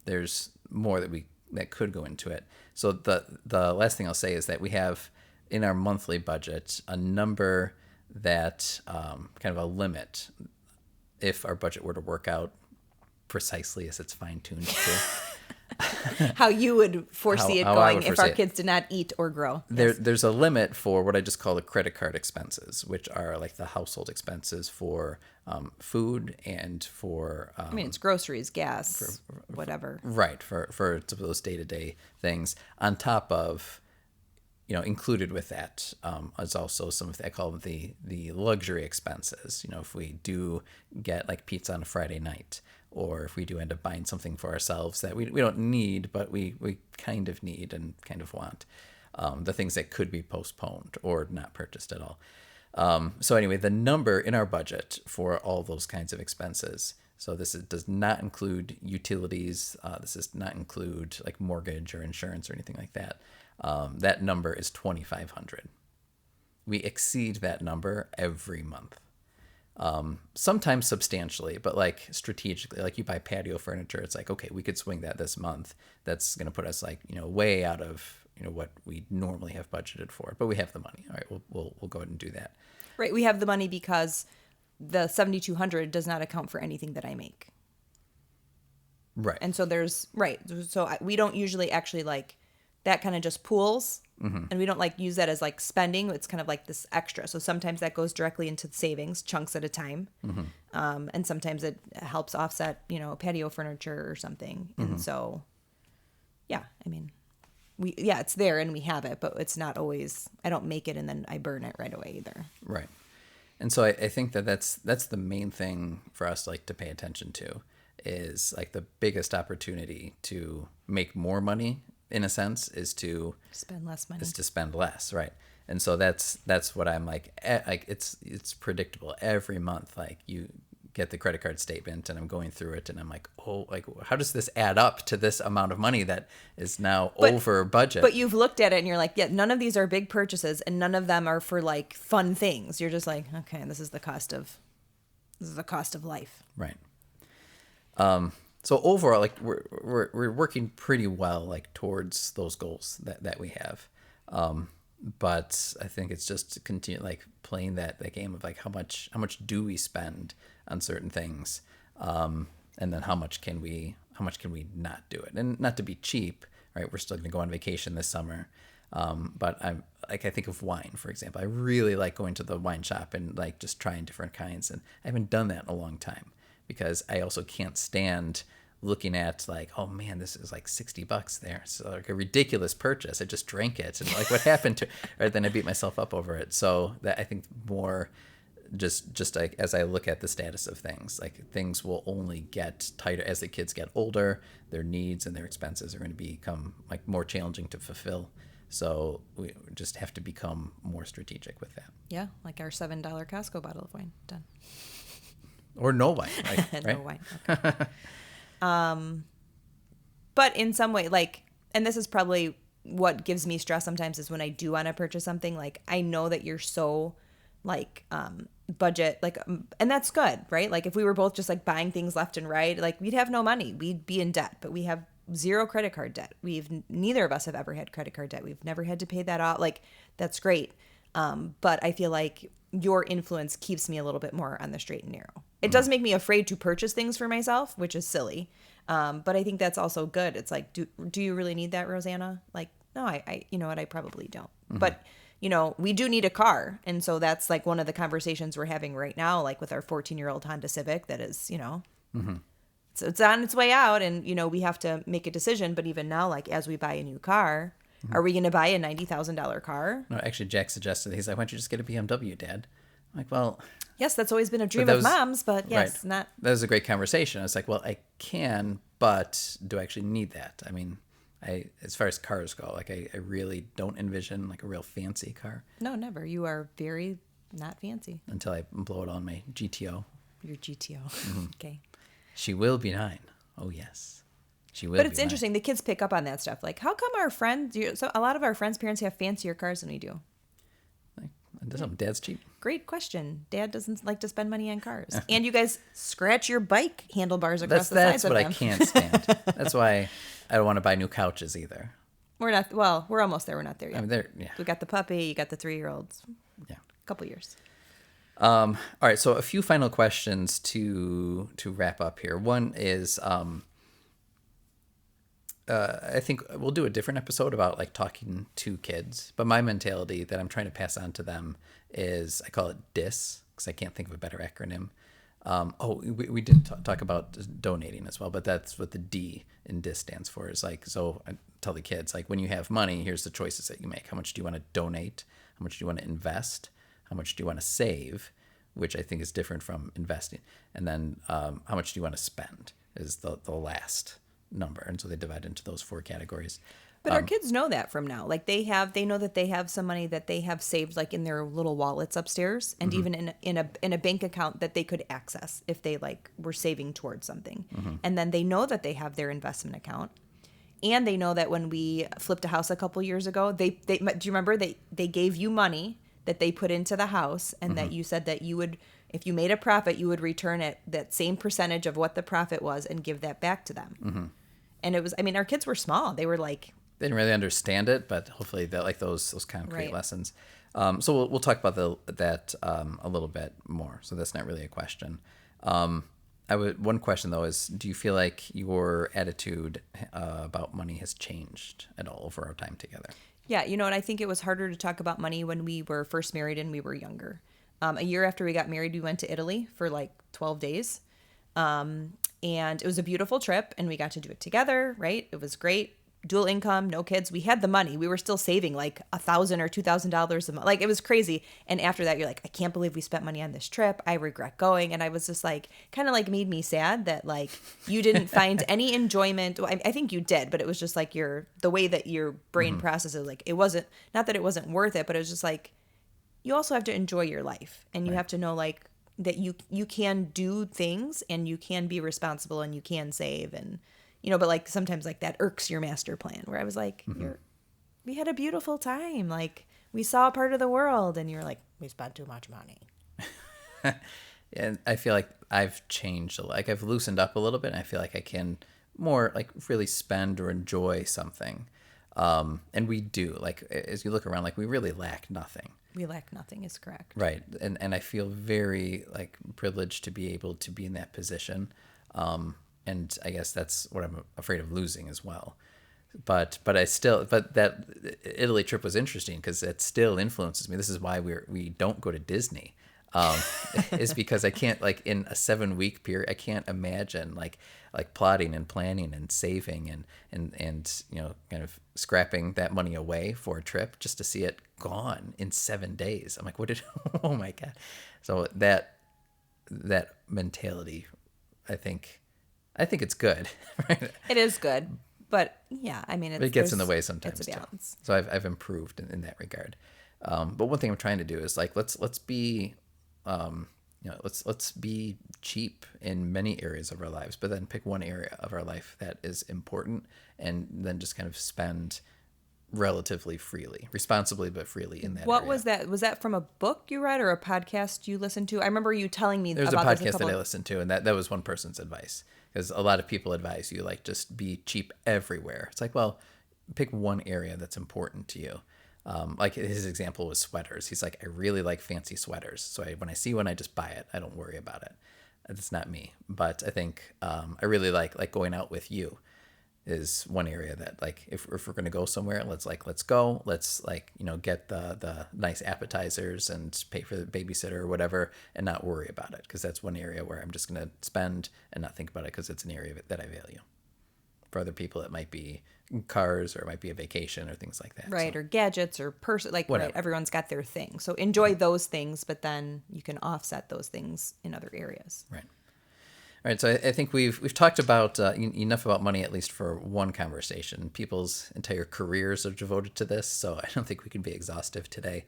There's more that could go into it. So the last thing I'll say is that we have in our monthly budget a number that kind of a limit if our budget were to work out precisely as it's fine-tuned to. How you would foresee it going if our kids did not eat or grow. There's a limit for what I just call the credit card expenses, which are like the household expenses for food and for... it's groceries, gas, whatever. Right, for those day-to-day things. On top of... included with that is also some of I call them the luxury expenses. If we do get like pizza on a Friday night, or if we do end up buying something for ourselves that we don't need, but we kind of need and kind of want, the things that could be postponed or not purchased at all. So anyway, the number in our budget for all those kinds of expenses. So does not include utilities. This does not include like mortgage or insurance or anything like that. That number is $2,500. We exceed that number every month. Sometimes substantially, but like strategically, like you buy patio furniture, it's like, okay, we could swing that this month. That's going to put us like, way out of, what we normally have budgeted for, but we have the money. All right, we'll go ahead and do that. Right. We have the money because the $7,200 does not account for anything that I make. Right. And so we don't usually actually like that kind of just pools. And we don't like use that as like spending. It's kind of like this extra. So sometimes that goes directly into savings, chunks at a time. And sometimes it helps offset, patio furniture or something. And so, yeah, I mean, it's there and we have it, but it's not always, I don't make it and then I burn it right away either. Right. And so I think that's the main thing for us like to pay attention to is like the biggest opportunity to make more money in a sense is to spend less money. Is to spend less, right? And so that's what I'm like it's predictable every month. Like you get the credit card statement and I'm going through it and I'm like, oh, like how does this add up to this amount of money that is now over budget? But you've looked at it and you're like, yeah, none of these are big purchases and none of them are for like fun things. You're just like, okay, this is the cost of life. Right. So overall, like we're working pretty well like towards those goals that we have. But I think it's just to continue like playing that game of like how much do we spend on certain things, and then how much can we not do it, and not to be cheap, right? We're still going to go on vacation this summer, but I think of wine, for example. I really like going to the wine shop and like just trying different kinds, and I haven't done that in a long time because I also can't stand looking at like, oh man, this is like $60 there. So like a ridiculous purchase. I just drank it and like what happened to it? Right, then I beat myself up over it. So that I think more just like as I look at the status of things, like things will only get tighter as the kids get older. Their needs and their expenses are going to become like more challenging to fulfill. So we just have to become more strategic with that. Yeah, like our $7 Costco bottle of wine. Done. Or no wine, right? No wine. Okay. But in some way, like, and this is probably what gives me stress sometimes is when I do want to purchase something, like, I know that you're so like, budget, like, and that's good, right? Like if we were both just like buying things left and right, like we'd have no money, we'd be in debt, but we have zero credit card debt. Neither of us have ever had credit card debt. We've never had to pay that off. Like that's great. But I feel like your influence keeps me a little bit more on the straight and narrow. It does make me afraid to purchase things for myself, which is silly. But I think that's also good. It's like, do you really need that, Rosanna? Like, no, I you know what? I probably don't. But, we do need a car. And so that's like one of the conversations we're having right now, like with our 14-year-old Honda Civic that is, so it's on its way out and, we have to make a decision. But even now, like as we buy a new car, are we going to buy a $90,000 car? No, actually, Jack suggested, he's like, why don't you just get a BMW, Dad? I'm like, well... Yes, that's always been a dream of mom's, but yes, right. Not... That was a great conversation. I was like, well, I can, but do I actually need that? I mean, as far as cars go, like I really don't envision like a real fancy car. No, never. You are very not fancy. Until I blow it on my GTO. Your GTO. Okay. She will be 9. Oh, yes. She will. But it's interesting. The kids pick up on that stuff. Like, how come our friends, so a lot of our friends' parents have fancier cars than we do? Dad's cheap. Great question. Dad doesn't like to spend money on cars. And you guys scratch your bike handlebars across the sides of them. That's what I can't stand. That's why I don't want to buy new couches either. We're not, well, we're almost there. We're not there yet. I mean, yeah. We got the puppy, you got the 3-year-olds. Yeah. A couple years. All right, so a few final questions to wrap up here. One is I think we'll do a different episode about like talking to kids, but my mentality that I'm trying to pass on to them is I call it DIS because I can't think of a better acronym. We did talk about donating as well, but that's what the D in DIS stands for. Is like, so I tell the kids, like, when you have money, here's the choices that you make. How much do you want to donate? How much do you want to invest? How much do you want to save? Which I think is different from investing. And then how much do you want to spend is the last number. And so they divide into those 4 categories. But our kids know that from now. Like they know that they have some money that they have saved like in their little wallets upstairs and even in a bank account that they could access if they like were saving towards something. And then they know that they have their investment account. And they know that when we flipped a house a couple years ago, do you remember they gave you money that they put into the house and that you said that you would, if you made a profit, you would return it that same percentage of what the profit was and give that back to them. And it was, I mean, our kids were small. They were like, they didn't really understand it, but hopefully they like those concrete lessons. So we'll talk about that a little bit more. So that's not really a question. One question though is, do you feel like your attitude about money has changed at all over our time together? Yeah, you know, and I think it was harder to talk about money when we were first married and we were younger. A year after we got married, we went to Italy for like 12 days. And it was a beautiful trip and we got to do it together, right? It was great. Dual income, no kids. We had the money. We were still saving like $1,000 or $2,000 a month. Like it was crazy. And after that, you're like, I can't believe we spent money on this trip. I regret going. And I was just like, kind of like made me sad that like you didn't find any enjoyment. Well, I think you did, but it was just like the way that your brain processes. Like it wasn't, not that it wasn't worth it, but it was just like, you also have to enjoy your life and you have to know like that you can do things and you can be responsible and you can save and but like sometimes like that irks your master plan where I was like we had a beautiful time, like we saw a part of the world and you're like we spent too much money. And I feel like I've changed like I've loosened up a little bit and I feel like I can more like really spend or enjoy something. And we do, like as you look around, like we really lack nothing. We lack nothing is correct. Right. And I feel very like privileged to be able to be in that position. And I guess that's what I'm afraid of losing as well. But that Italy trip was interesting because it still influences me. This is why we don't go to Disney. Is because I can't, like in a 7-week period, I can't imagine like plotting and planning and saving and kind of scrapping that money away for a trip just to see it gone in 7 days. I'm like, oh my God. So that mentality, I think it's good. Right? It is good, but yeah, I mean, it gets in the way sometimes. It's a balance. Too. So I've improved in that regard. But one thing I'm trying to do is like let's be let's be cheap in many areas of our lives, but then pick one area of our life that is important, and then just kind of spend relatively freely, responsibly but freely in that. What area. was that? Was that from a book you read or a podcast you listened to? I remember you telling me There's about a podcast that I listened to, and that was one person's advice, because a lot of people advise you like just be cheap everywhere. It's like, well, pick one area that's important to you. Like his example was sweaters. He's like, I really like fancy sweaters. So when I see one, I just buy it. I don't worry about it. That's not me. But I think I really like going out with you is one area that like if we're going to go somewhere, let's go. Let's get the nice appetizers and pay for the babysitter or whatever and not worry about it, because that's one area where I'm just going to spend and not think about it because it's an area that I value. For other people, it might be cars or it might be a vacation or things like that. Right, so. or gadgets or like Whatever. right, everyone's got their thing. So enjoy those things, but then you can offset those things in other areas. Right. All right, so I think we've talked about enough about money, at least for one conversation. People's entire careers are devoted to this, so I don't think we can be exhaustive today.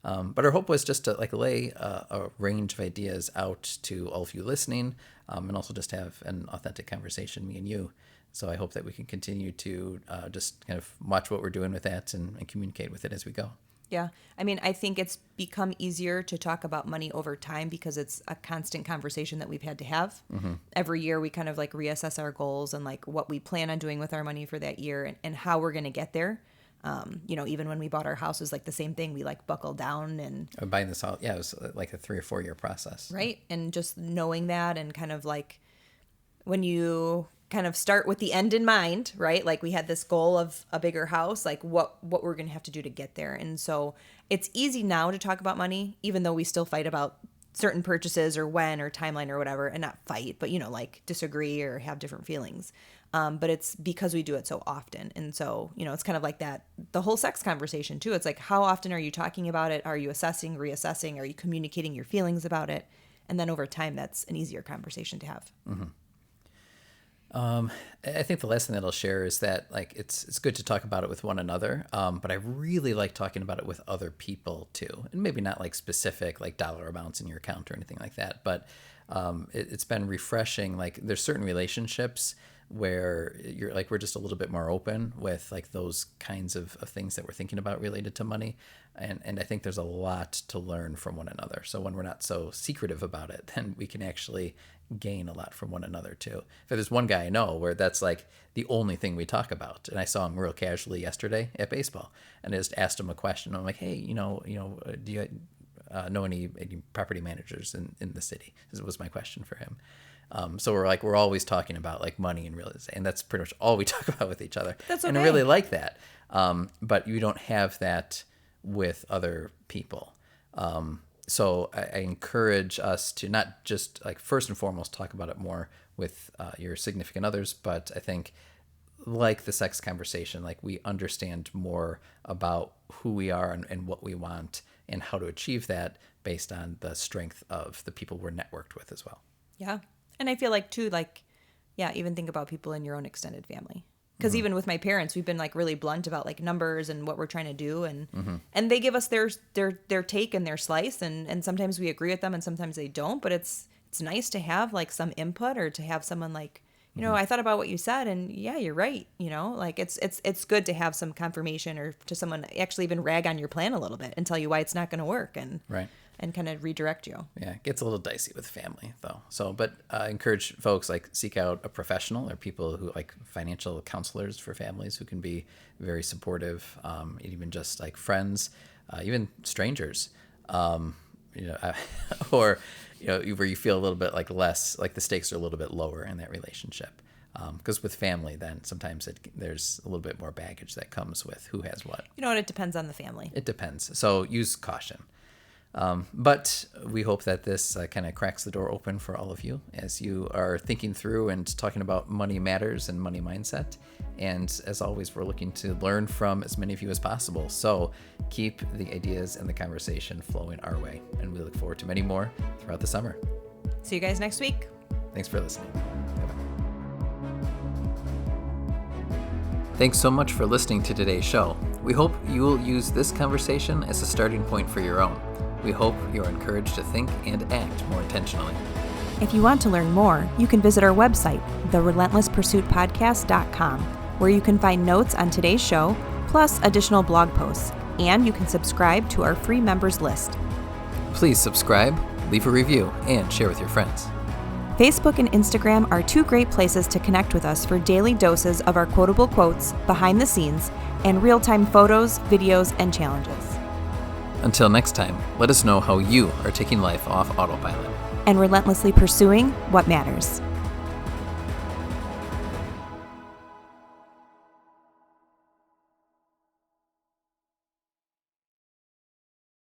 But our hope was just to like lay a range of ideas out to all of you listening, and also just have an authentic conversation, me and you. So I hope that we can continue to just kind of watch what we're doing with that and communicate with it as we go. Yeah. I mean, I think it's become easier to talk about money over time because it's a constant conversation that we've had to have. Mm-hmm. Every year we kind of like reassess our goals and like what we plan on doing with our money for that year and how we're going to get there. Even when we bought our house, it was like the same thing. We like buckled down and buying this house. Yeah, it was like a 3 or 4 year process. Right. And just knowing that and kind of like when you kind of start with the end in mind, right? Like we had this goal of a bigger house, like what we're going to have to do to get there. And so it's easy now to talk about money, even though we still fight about certain purchases or when or timeline or whatever, and not fight, but like disagree or have different feelings. But it's because we do it so often. And so, it's kind of like that, the whole sex conversation too. It's like, how often are you talking about it? Are you assessing, reassessing? Are you communicating your feelings about it? And then over time, that's an easier conversation to have. Mm-hmm. I think the last thing that I'll share is that like it's good to talk about it with one another, but I really like talking about it with other people too, and maybe not like specific like dollar amounts in your account or anything like that, but it's been refreshing. Like there's certain relationships where you're like we're just a little bit more open with like those kinds of things that we're thinking about related to money, and I think there's a lot to learn from one another. So when we're not so secretive about it, then we can actually gain a lot from one another too. If there's one guy I know where that's like the only thing we talk about, and I saw him real casually yesterday at baseball, and I just asked him a question. I'm like, hey, do you know any property managers in the city? This was my question for him. So we're always talking about like money and real estate, and that's pretty much all we talk about with each other. That's okay. And I really like that. But you don't have that with other people. So I encourage us to not just like first and foremost talk about it more with your significant others, but I think like the sex conversation, like we understand more about who we are and what we want and how to achieve that based on the strength of the people we're networked with as well. Yeah. And I feel like too, like, yeah, even think about people in your own extended family. Because even with my parents, we've been like really blunt about like numbers and what we're trying to do, and they give us their take and their slice, and sometimes we agree with them and sometimes they don't. But it's nice to have like some input or to have someone like, you know, I thought about what you said, and yeah, you're right. You know, like it's good to have some confirmation or to someone actually even rag on your plan a little bit and tell you why it's not going to work and kind of redirect you. Yeah, it gets a little dicey with family though. So, but I encourage folks like seek out a professional or people who like financial counselors for families who can be very supportive, even just like friends, even strangers, or, where you feel a little bit like less, like the stakes are a little bit lower in that relationship. Because with family, then sometimes there's a little bit more baggage that comes with who has what. You know what? It depends on the family. It depends. So use caution. But we hope that this kind of cracks the door open for all of you as you are thinking through and talking about money matters and money mindset. And as always, we're looking to learn from as many of you as possible. So keep the ideas and the conversation flowing our way. And we look forward to many more throughout the summer. See you guys next week. Thanks for listening. Bye-bye. Thanks so much for listening to today's show. We hope you will use this conversation as a starting point for your own. We hope you're encouraged to think and act more intentionally. If you want to learn more, you can visit our website, therelentlesspursuitpodcast.com, where you can find notes on today's show, plus additional blog posts, and you can subscribe to our free members list. Please subscribe, leave a review, and share with your friends. Facebook and Instagram are two great places to connect with us for daily doses of our quotable quotes, behind the scenes, and real-time photos, videos, and challenges. Until next time, let us know how you are taking life off autopilot and relentlessly pursuing what matters.